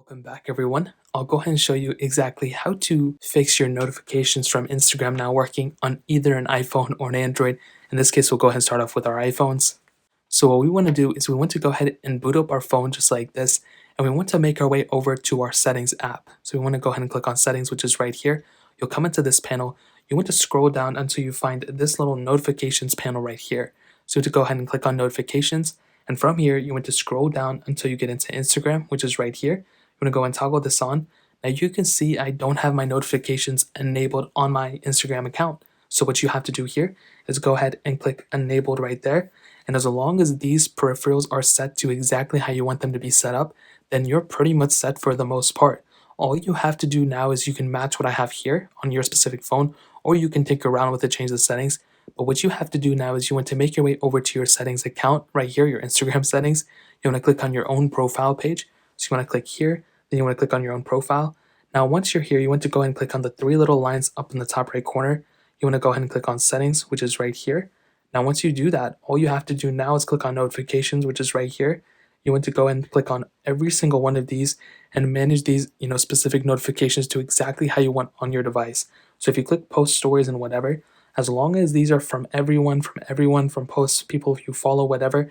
Welcome back everyone. I'll go ahead and show you exactly how to fix your notifications from Instagram not working on either an iPhone or an Android. In this case, we'll go ahead and start off with our iPhones. So what we want to do is we want to go ahead and boot up our phone just like this, and we want to make our way over to our settings app. So we want to go ahead and click on settings, which is right here. You'll come into this panel. You want to scroll down until you find this little notifications panel right here. So to go ahead and click on notifications, and from here, you want to scroll down until you get into Instagram, which is right here. I'm going to go and toggle this on. Now you can see I don't have my notifications enabled on my Instagram account. So what you have to do here is go ahead and click enabled right there. And as long as these peripherals are set to exactly how you want them to be set up, then you're pretty much set for the most part. All you have to do now is you can match what I have here on your specific phone, or you can tinker around with it, change the settings. But what you have to do now is you want to make your way over to your settings account right here, your Instagram settings. You want to click on your own profile page. So you want to click here, then you want to click on your own profile. Now, once you're here, you want to go ahead and click on the three little lines up in the top right corner. You want to go ahead and click on settings, which is right here. Now, once you do that, all you have to do now is click on notifications, which is right here. You want to go ahead and click on every single one of these and manage these, specific notifications to exactly how you want on your device. So if you click post stories and whatever, as long as these are from everyone, from posts, people you follow, whatever,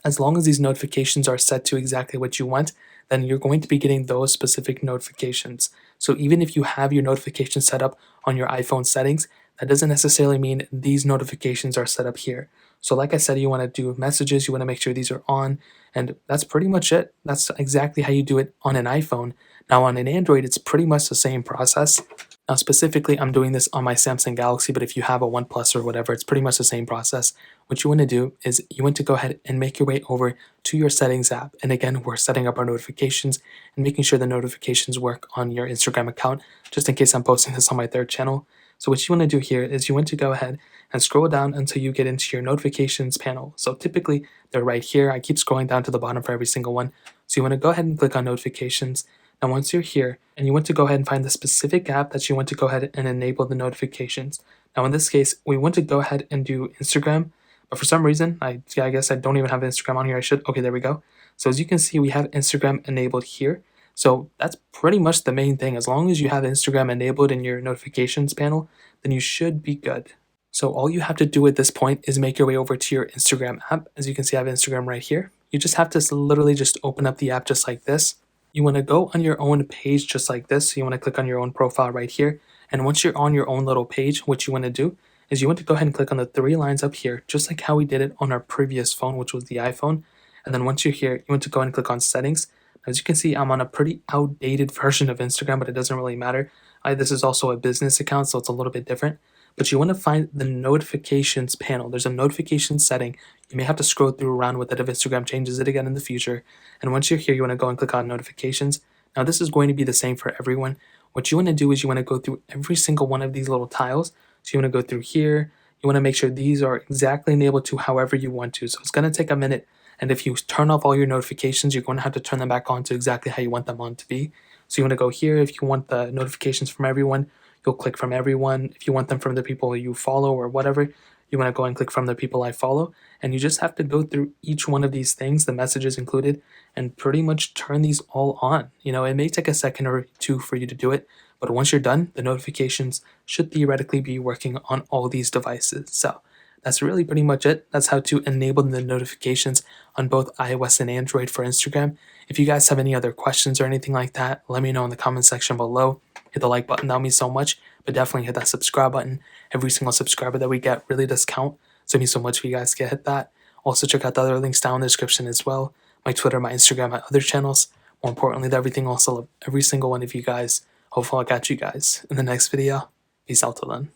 as long as these notifications are set to exactly what you want, then you're going to be getting those specific notifications. So even if you have your notifications set up on your iPhone settings, that doesn't necessarily mean these notifications are set up here. So like I said, you want to do messages, you want to make sure these are on, and that's pretty much it. That's exactly how you do it on an iPhone. Now on an Android, it's pretty much the same process. Now specifically, I'm doing this on my Samsung Galaxy, but if you have a OnePlus or whatever, it's pretty much the same process. What you want to do is you want to go ahead and make your way over to your settings app. And again, we're setting up our notifications and making sure the notifications work on your Instagram account, just in case I'm posting this on my third channel. So what you want to do here is you want to go ahead and scroll down until you get into your notifications panel. So typically they're right here. I keep scrolling down to the bottom for every single one. So you want to go ahead and click on notifications. Now, once you're here and you want to go ahead and find the specific app that you want to go ahead and enable the notifications. Now, in this case, we want to go ahead and do Instagram, but for some reason, I guess I don't even have Instagram on here. I should. Okay, there we go. So as you can see, we have Instagram enabled here. So that's pretty much the main thing. As long as you have Instagram enabled in your notifications panel, then you should be good. So all you have to do at this point is make your way over to your Instagram app. As you can see, I have Instagram right here. You just have to literally just open up the app just like this. You want to go on your own page just like this. So you want to click on your own profile right here. And once you're on your own little page, what you want to do is you want to go ahead and click on the three lines up here, just like how we did it on our previous phone, which was the iPhone. And then once you're here, you want to go ahead and click on settings. As you can see, I'm on a pretty outdated version of Instagram, but it doesn't really matter. This is also a business account, so it's a little bit different. But you want to find the notifications panel. There's a notification setting. You may have to scroll through around with it if Instagram changes it again in the future. And once you're here, you want to go and click on notifications. Now this is going to be the same for everyone. What you want to do is you want to go through every single one of these little tiles. So you want to go through here. You want to make sure these are exactly enabled to however you want to. So it's going to take a minute. And if you turn off all your notifications, you're going to have to turn them back on to exactly how you want them on to be. So you want to go here. If you want the notifications from everyone, you'll click from everyone. If you want them from the people you follow or whatever, you want to go and click from the people I follow. And you just have to go through each one of these things, the messages included, and pretty much turn these all on. It may take a second or two for you to do it, but once you're done, the notifications should theoretically be working on all these devices. So that's really pretty much it. That's how to enable the notifications on both iOS and Android for Instagram. If you guys have any other questions or anything like that, let me know in the comment section below. Hit the like button, that would mean so much, but definitely hit that subscribe button. Every single subscriber that we get really does count, so it means so much if you guys can hit that. Also check out the other links down in the description as well. My Twitter, my Instagram, my other channels. More importantly, everything else, I love every single one of you guys. Hopefully I'll catch you guys in the next video. Peace out till then.